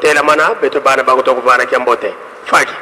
tela mana beto bana bagoto ko bana kyambote faki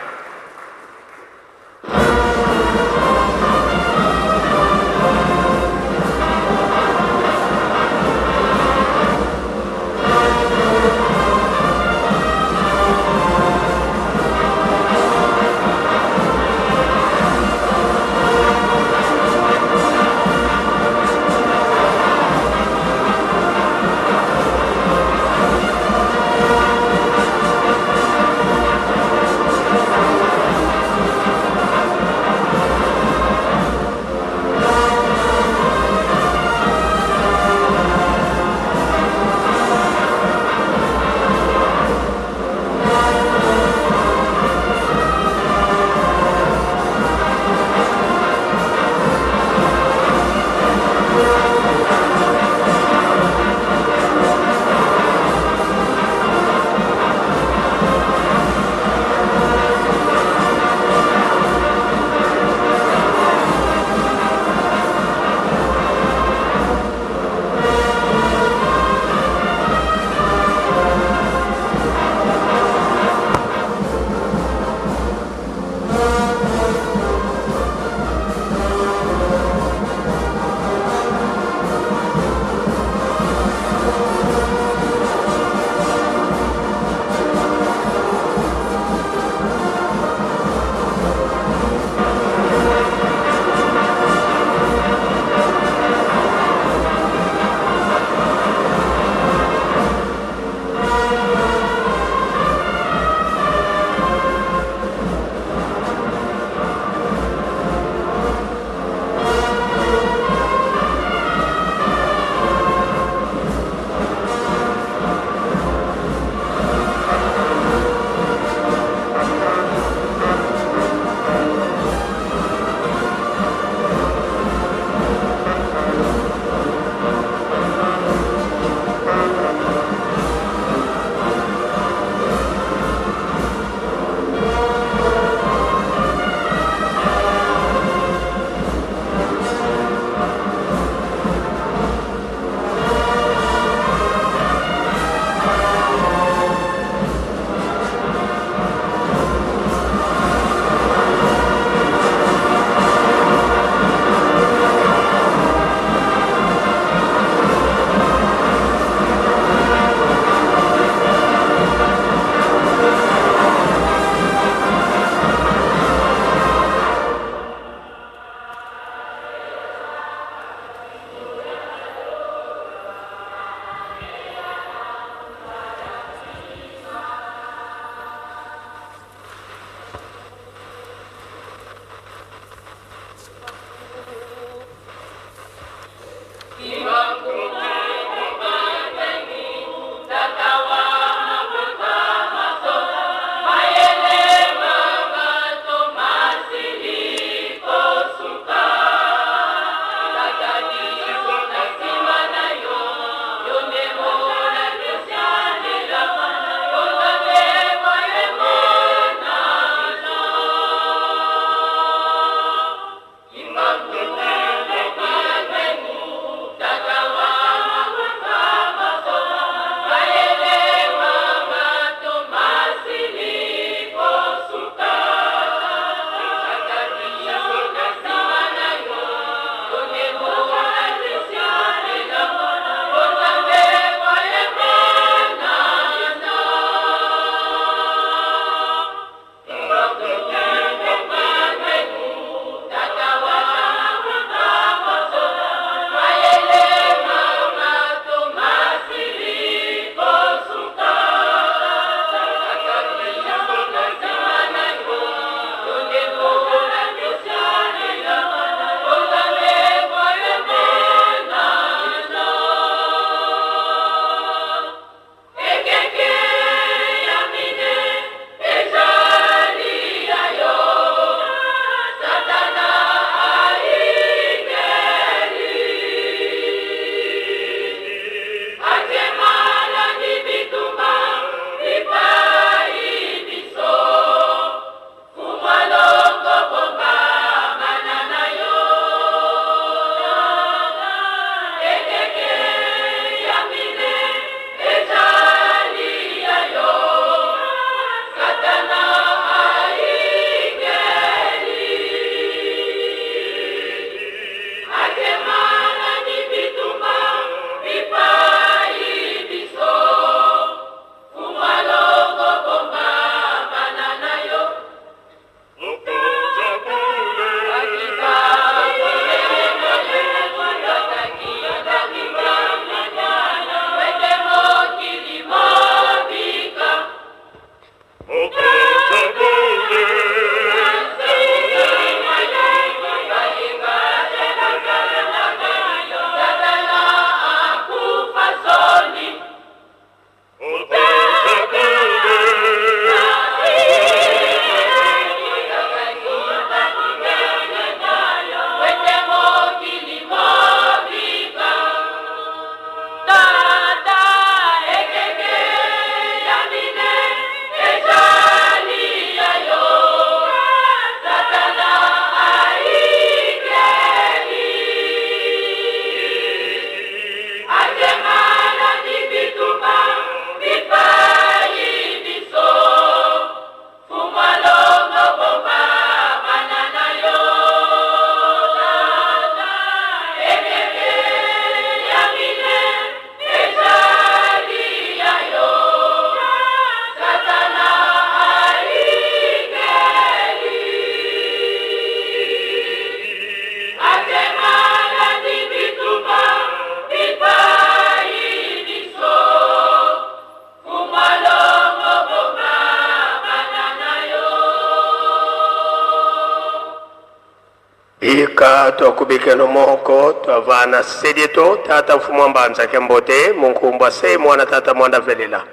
bika tokubike no moko twavana sedieto tata mfumo mbanza kembote munkumbwa se mwana tata mwanda velela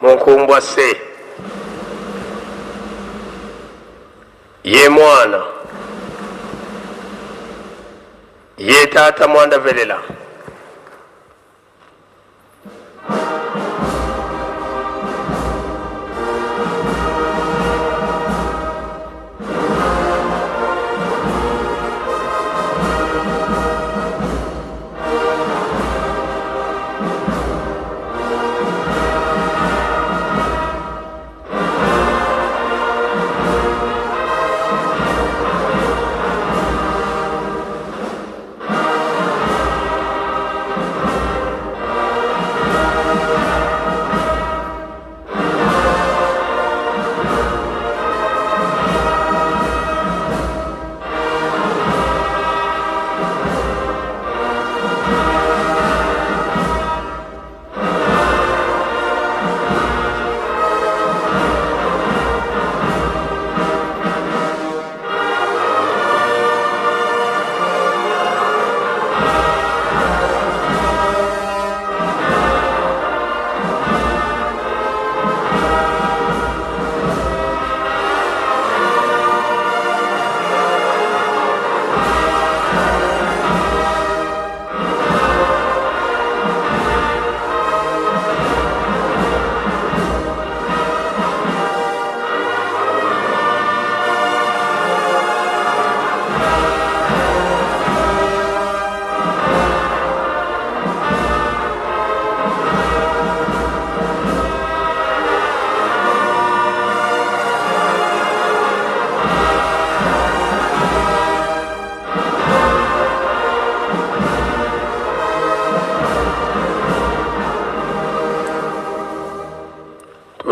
munkumbwa se ye mwana ye tata mwanda velela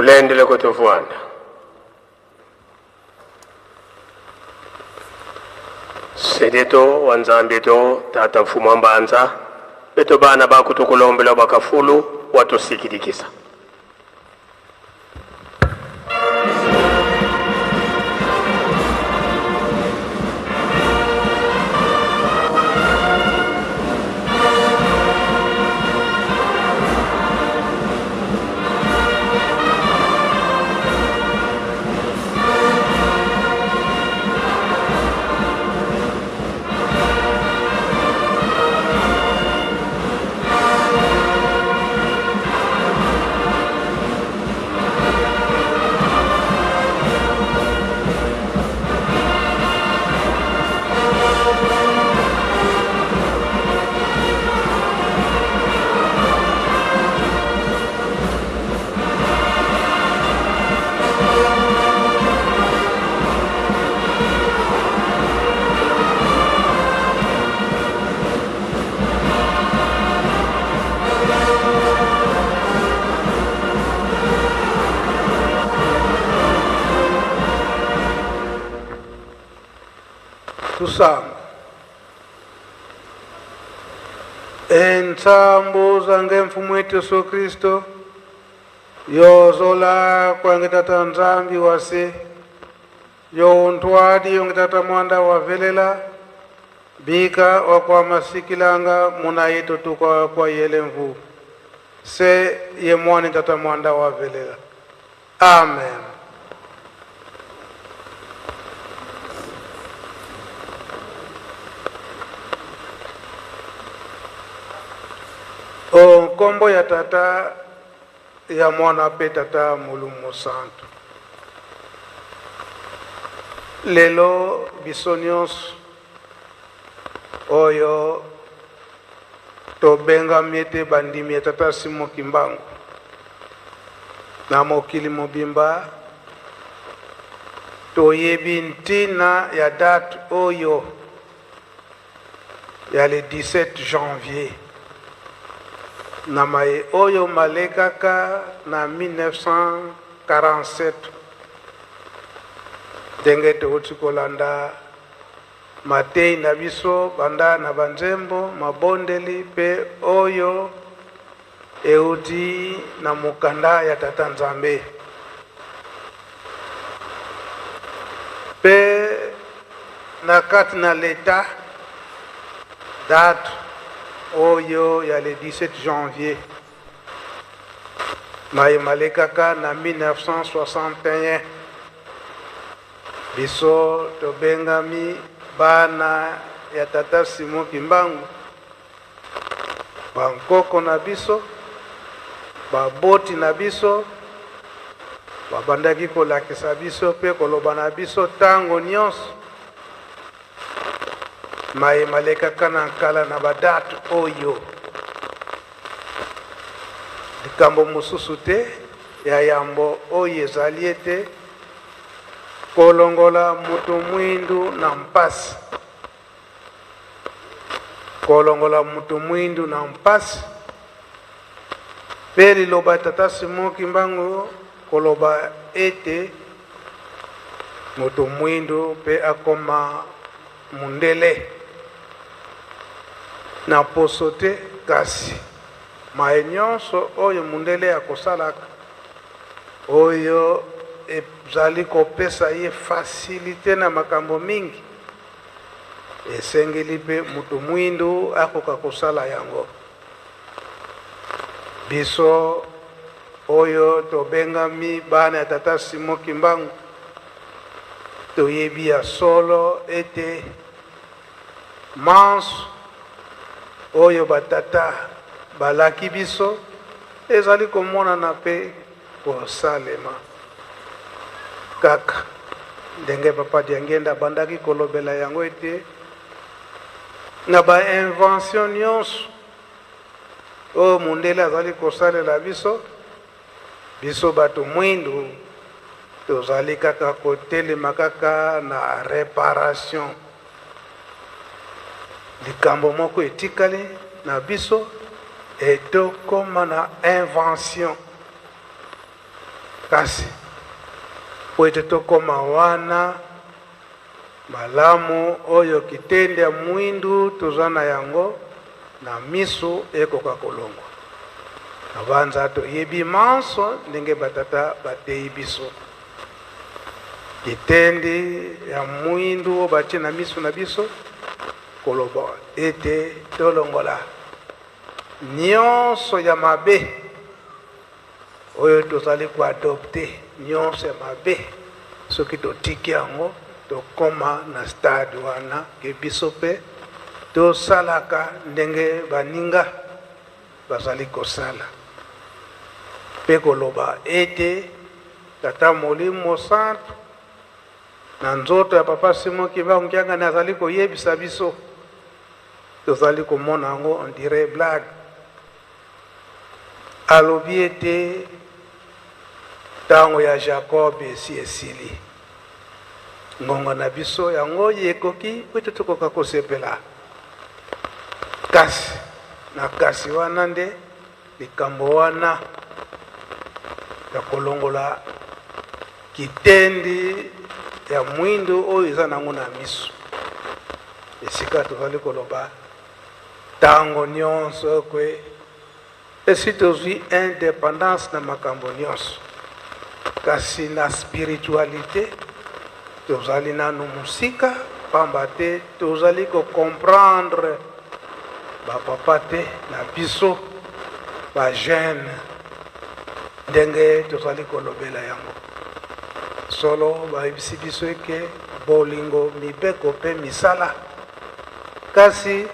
ulendele kutofuanda sedeto wanzambito tata mfumo mbanza beto bana bakutukulombela bakafulu watosikidikisa tusamba entsambo zange mfumu wetu Yesu Kristo yozola kwange tata nzambi wase yontwadi yonge tata mwanda wavelela bika wakwa masikilanga muna yetu tukwa kwa yele mvu se ye mwani tata mwanda wavelela. Amen. O kombo ya tata ya mwana pe tata mulumu santo lelo bisonyos oyo to benga miete bandimi ya tata Simo Kimbangu na mokili mobimba to yebi ntina ya date oyo ya le 17 janvier na mai oyo malekaka na 1947 denge te utikolanda matei na biso banda na banzembo mabondeli pe oyo euti na mukanda ya tata Nzambe pe na kati na leta date oyo ya le 17 janvier maimalekaka na 1961 biso tobengami bana ya tata Simon Kimbangu, bankoko na biso, baboti na biso, babandaki kolakisa biso pe koloba na biso tango nyonso maimalekaka na nkala na badate oyo. Likambo mosusu te ya yambo oyo ezali ete kolongola mutu mwindu na mpasi, kolongola mutu mwindu na mpasi pe liloba tata Simon Kimbangu koloba ete mutu mwindu pe akoma mundele na poso te, kasi mae nyonso oyo mundele akosalaka oyo ezali kopesa ye fasilite na makambo mingi, esengeli pe mutu mwindu akoka kosala yango. Biso oyo tobengami bana ya tata Simon Kimbangu toyebi ya solo ete manso oyo batata balaki biso ezali komonana pe kosalema kaka ndenge papa Diangenda bandaki kolobela yango ete na bainvention nyonso oyo mundele azali kosalela biso, biso bato mwindu tozali kaka kotelema kaka na reparation. Likambo moko etikali na biso etokoma na invention, kasi po ete tokoma wana malamu oyo kitende ya mwindu toza na yango na miso ekoka kolongwa. Avanza toyebi manso ndenge batata bateyi biso kitende ya mwindu batie na miso na biso koloba ete tolongola nyonso ya mabe oyo tozali koadopte, nyonso ya mabe soki totiki yango tokoma na stade wana ke biso pe tosalaka ndenge baninga bazali kosala pe koloba ete tata Molimo Santu na nzoto ya papa Simon Kimbangu Nkiangani azali koyebisa biso, tozali komona yango on dirait blague. Alobi ete tango ya Jacob esi esili, ngonga na biso yango yekoki pete tokoka kosepela. Kasi na kasi wana nde likambo wana ya kolongola kitendi ya mwindu oyo eza nango na miso. Esika tozali koloba tango nyonso kwe esi tozwi indépendance na makambo nyonso, kasi na spiritualité tozali nanu musika, pamba te tozali comprendre bapapa te na biso bajeune ndenge tozali kolobela yango. Solo bayebisi biso eke bolingo mibeko pe misala, kasi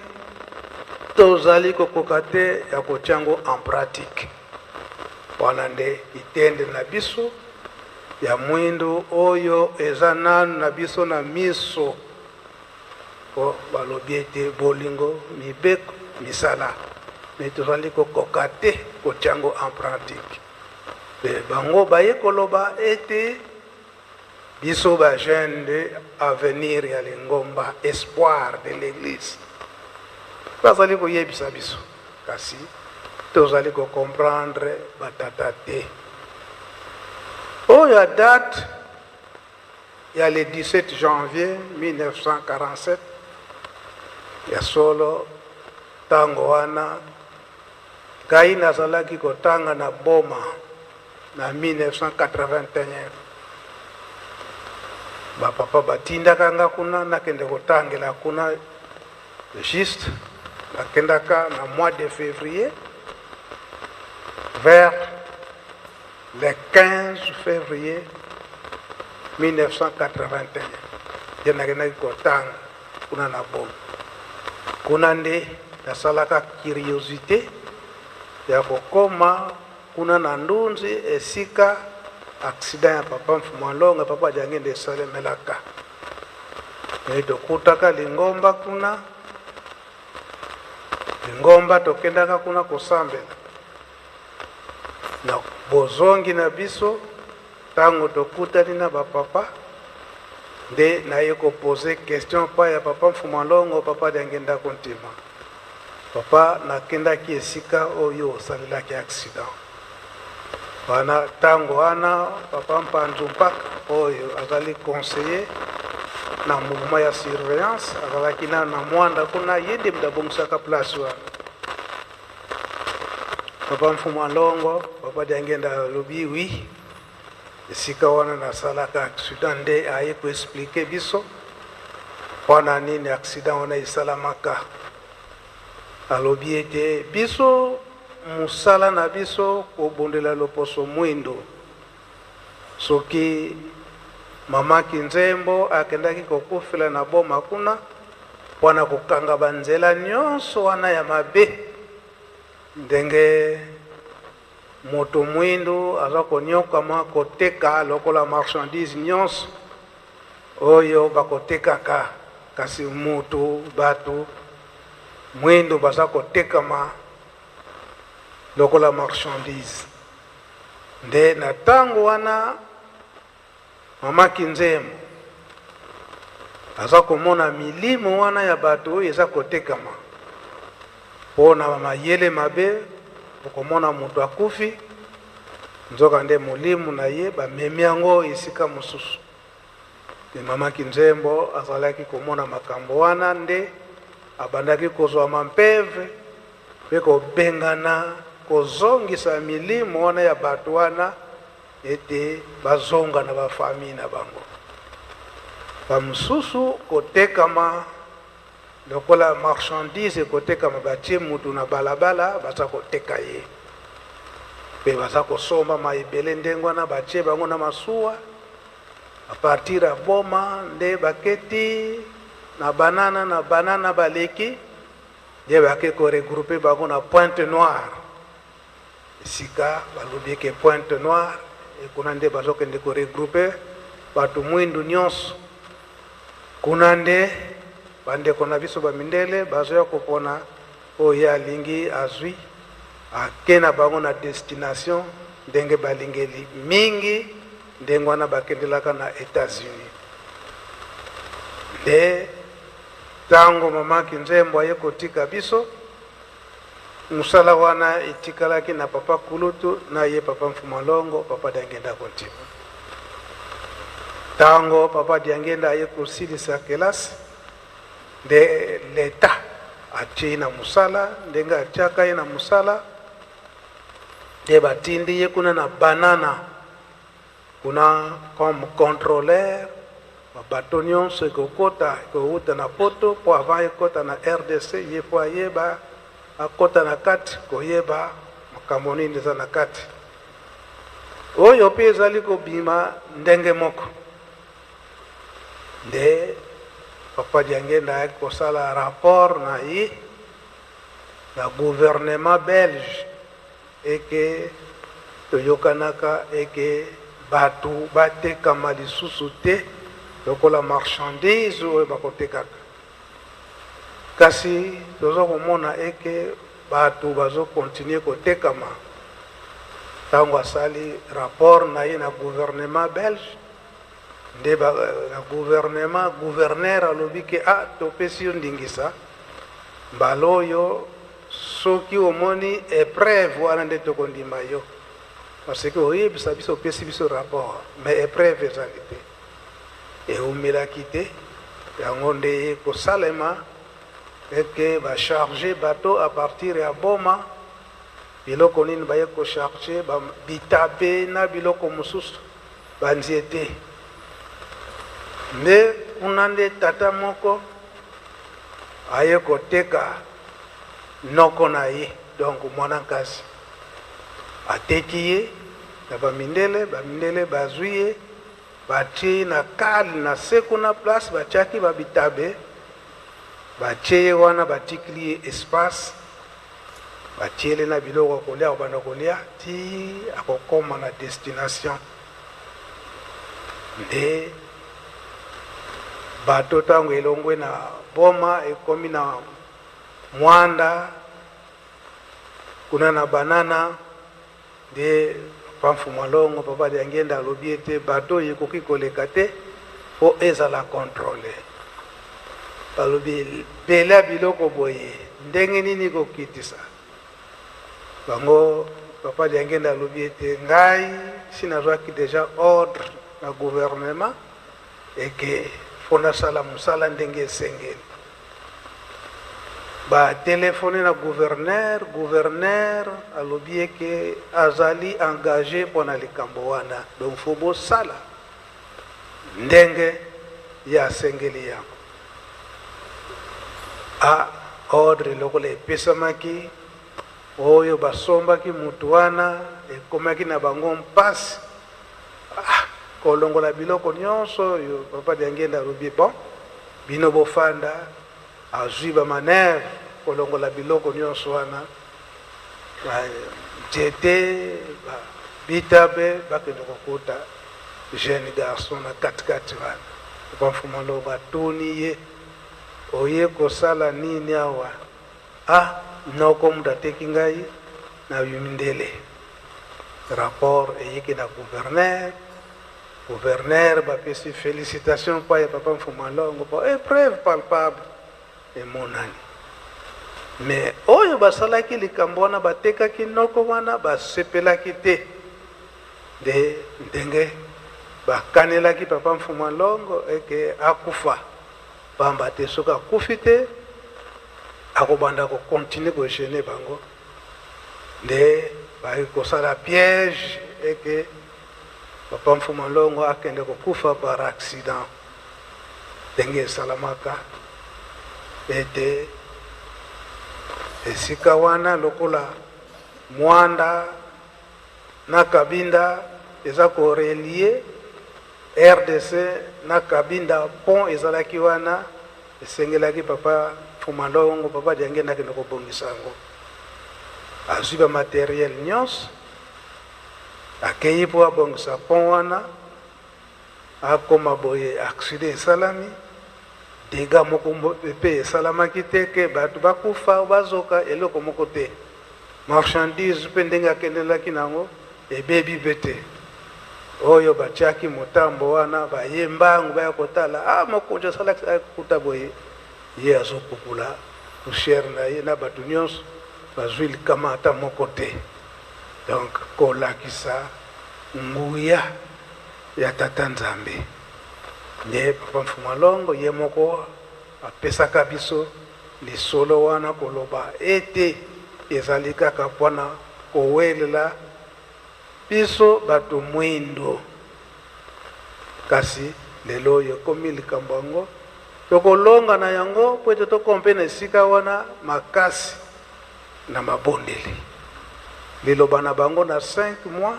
tozali kokoka te ya kotiango en pratique. Wana nde itende na biso ya mwindu oyo eza nanu na biso na miso po balobi ete bolingo mibeko misala, me tozali kokoka te kotiango en pratique. Pe bango baye koloba ete biso ba jeune de avenir ya lingomba, espoir de l'église, bazali koyebisa biso, kasi tozali ko comprendre batata te. Oyo date ya le 17 janvier 1947 ya solo tango wana kai nazalaki kotanga na boma na 1981. Bapapa batindaka nga kuna nakende kotangela kuna juste nakendaka na mois de février vers le 15 février 1981 ye nakendaki kotanga kuna na bomo. Kuna nde nasalaka curiosité ya kokoma kuna na Ndunzi esika accident ya papa Mfumwalonga papa Diangenda esalemelaka. Tokutaka Lingomba kuna Lingomba tokendaka kuna kosambela na bozongi na biso tango tokutani na bapapa nde naye kopose question pa ya papa Mfumwalonga papa Diangenda kontima. Papa nakendaki esika oyo osalelaki accident. Wana tango wana papa Mpanzu mpaka oyo azali conseiller na mouvement ya surveillance azalaki na mwanda kuna yende mdabongisaka place wana. Papa Mfumwalonga papa Diangenda alobi oui esika wana nasalaka accident nde aye ko expliquer biso wana nini accident wana esalamaka. Alobi ete biso musala na biso kobondela loposo mwindo soki mama Kinzembo akendaki kokufela na boma kuna wana kokanga banzela nyonso wana ya mabe ndenge moto mwindo aza konyokama koteka lokola marchandise nyonso oyo bakotekaka kasi moto bato mwindo baza kotekama lokola marchandise. Nde na tango wana mama Kinzembo aza komona milimo wana ya bato oyo eza kotekama pona mayele mabe okomona moto akufi nzoka nde molimo na ye bamemi yango esika mosusu. Mama Kinzembo azalaki komona makambo wana nde abandaki kozwa mampeve pe kobengana kozongisa milimo wana ya bato wana ete bazonga na bafamili na bango. Bamususu kotekama lokola marchandise kotekama batie mutu na balabala baza koteka ye pe baza kosomba maibele ndenge wana batie bango na masuwa a partir ya boma nde baketi na banana baleki nde bake koregroupe bango na Pointe Noire esika balobi ke Pointe Noire ekuna nde bazokende koregroupe bato mwindu nyonso. Kuna nde bandeko na biso bamindele bazoya kopona oyo alingi azwi ake na bango na destination ndenge balingeli mingi ndenge wana bakendelaka na États-Unis. Nde tango mama Kinzembo aye kotika biso musala wana etikalaki na papa Kulutu na ye papa Mfumwalonga papa Diangenda kontima. Tango papa Diangenda aye kosilisa kelasi nde leta atie na musala ndenge atiaka ye na musala nde batindi ye kuna na banana kuna comme contrôleur bato nyonso ekokota ekouta na poto po avant ekota na RDC ye po ayeba akota na kati koyeba makambo nini eza na kati oyo mpe ezali kobima ndenge moko. Nde papa Diangenda ayaki kosala rapport na ye na gouvernement belge eke toyokanaka eke bato batekama lisusu te lokola marchandise oyo bakotekaka. Kasi tozo komona eke bato bazo continue kotekama. Tango asali rapport na ye na gouvernement belge nde na gouverneur alobi ke topesi yo ndingisa mbala oyo soki omoni épreuve wana nde tokondima yo parce que oyebisa biso opesi biso rapport mais épreuve ezali te eumelaki te yango nde kosalema eke bacharge bato a partir ya boma biloko nini baye kocharge bitabe na biloko mosusu banziete. Nde kuna nde tata moko aye koteka noko na ye donc mwana nkasi ateki ye na bamindele bazwi ye batie ye na kale na se kuna place batiaki babitabe batie ye wana batikili ye espace batiele na biloko kolia kobanda kolia ti akokoma na destination nde bato ntango elongwe na boma ekomi na mwanda kuna na banana nde pamfuma longo papa liangenda alobi ete bato ekoki koleka te po ezala contrôle balobi pela biloko boye ndenge nini kokitisa bango papa liangenda alobi ete ngai sinazwaki déjà ordre na gouvernement eke fo nasala mosala ndenge esengeli batelefone na gouverneur alobi eke azali engagé mpona likambo wana donc fo bosala ndenge ya asengeli yango ordre lokola epesamaki oyo basombaki mutu wana ekomaki na bango mpasi kolongola biloko nyonso oyo papa liangenda alobi bon bino bofanda azwi bamanere kolongola biloko nyonso wana jete bitabe bakende kokuta jeune garçon na katikati wana bamfuma lo batuni ye oye kosala nini awa noko mutu ateki ngai na bimindele rapport eyiki na gouverneur bapesi félicitation pa ya papa mfuma longo po épreuve palpable emonani mais oyo basalaki likambo wana batekaki noko wana basepelaki te nde ndenge bakanelaki papa mfuma longo eke akufa pamba te soki akufi te akobanda kokontinue kogene bango nde baki kosala piège eke papa mfuma longo akende kokufa par accident ndenge esalamaka ete esika wana lokola mwanda na kabinda eza korelie RDC na kabinda pont ezalaki wana esengelaki papa mfuma longo papa liangenda akende kobongisa yango azwi bamateriel nyonso akei mpo abongisa pont wana akoma boye accident esalami dega moko mpe esalamaki te ke bato bakufa bazoka eloko moko te marchandise mpe ndenge akendelaki nango ebebi mpe te oyo batiaki motambo wana baye mbangu baya kotala mokonzi asalaki akuta boye ye azokukula poussière na ye na bato nyonso bazwi likama ata moko te donc kolakisa nguya ya tata nzambe nde papa mfuma longo ye moko apesaka biso lisolo wana koloba ete ezali kaka mpona kowelela biso bato mwindo kasi lelo oyo ekomi likambo yango tokolonga na yango po ete tokompe na esika wana makasi na mabondeli liloba na bango na 5 mois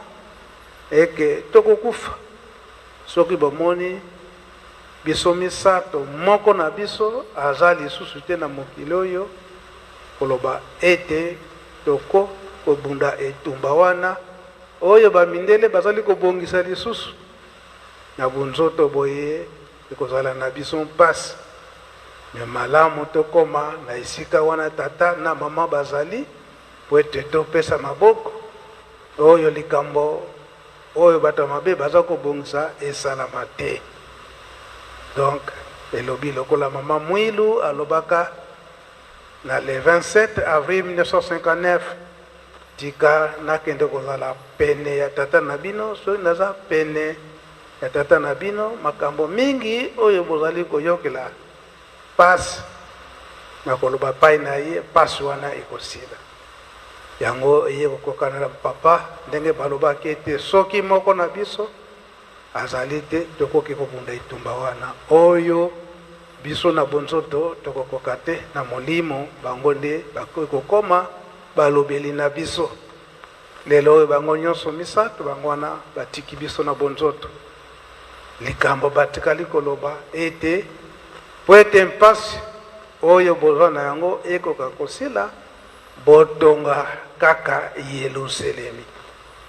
eke tokokufa soki bomoni biso misato moko na biso aza lisusu te na mokili oyo koloba ete toko kobunda etumba wana oyo bamindele bazali kobongisa lisusu na bunzoto boye ekozala na biso mpasi me malamu tokoma na esika wana tata na mama bazali po ete topesa maboko oyo likambo oyo bato mabe baza kobongisa esalama te donc elobi lokola mama mwilu alobaka na le 27 avril 1959 tika nakende kozala pene ya tata na bino soki naza pene ya tata na bino makambo mingi oyo bozali koyokela pasi na koloba pai na ye pasi wana ekosila yango eye kokokana na papa ndenge balobaki ete soki moko na biso azali te tokoki kobunda etumba wana oyo biso na bonzoto tokokoka te na molimo bango nde bakokoma balobeli na biso lelo oyo bango nyonso misato bango wana batiki biso na bonzoto likambo batikali koloba ete po ete mpasi oyo bozwa na yango ekoka kosila botonga kaka Yelusalemi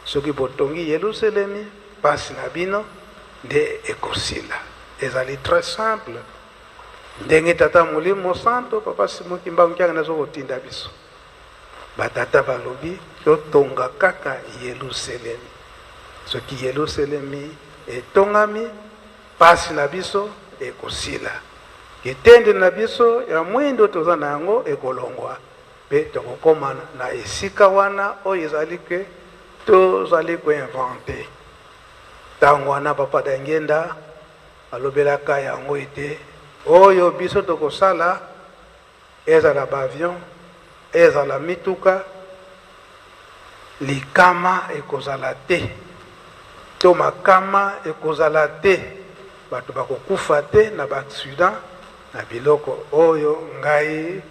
soki botongi Yelusalemi mpasi na bino nde ekosila ezali très simple ndenge tata molimo santo papa simoki mbangiaka nazokotinda biso batata balobi totonga kaka Yelusalemi soki Yelusalemi etongami mpasi na biso ekosila etende na biso ya mwindo toza na yango ekolongwa mpe tokokoma na esika wana oyo ezali ke tozali koinvente ntango wana papa Dangenda alobelaka yango ete oyo biso tokosala ezala baavion ezala mituka likama ekozala te to makama ekozala te bato bakokufa te na baaccident na biloko oyo ngai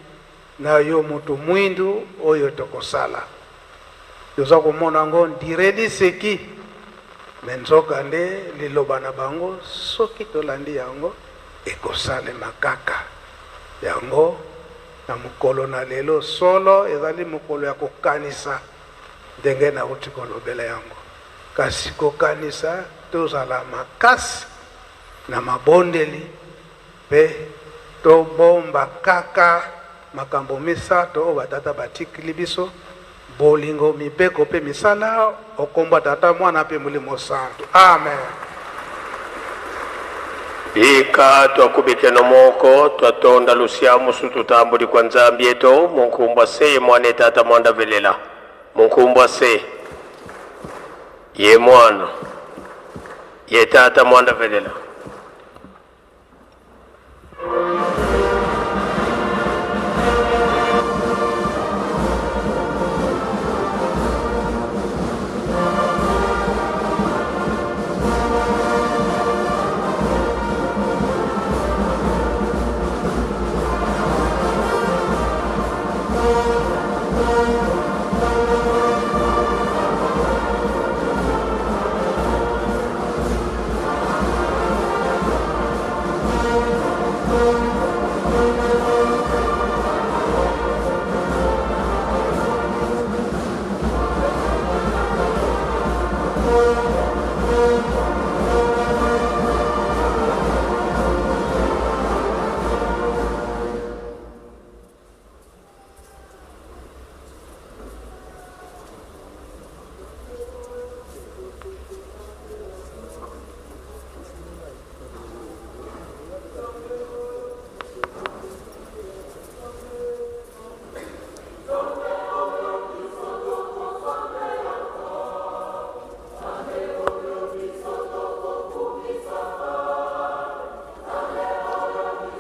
na yo moto mwindu oyo tokosala toza komona yango ndireli seki me nzoka nde liloba na bango soki tolandi yango ekosalema kaka yango na mokolo na lelo solo ezali mokolo ya kokanisa ndenge nauti kolobela yango kasi kokanisa tozala makasi na mabondeli mpe tobomba kaka makambo misato oyo batata batikili biso bolingo mibeko mpe misala okomba tata mwana mpe molimo santo amen ika twakubike nomoko twatonda lusiamu tutambuli kwa nzambi yetu munkumbwa se mwana tata mwanda velela munkumbwa se ye mwana ye tata mwanda velela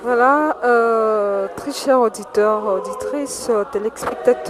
Voilà, très chers auditeurs, auditrices, téléspectateurs.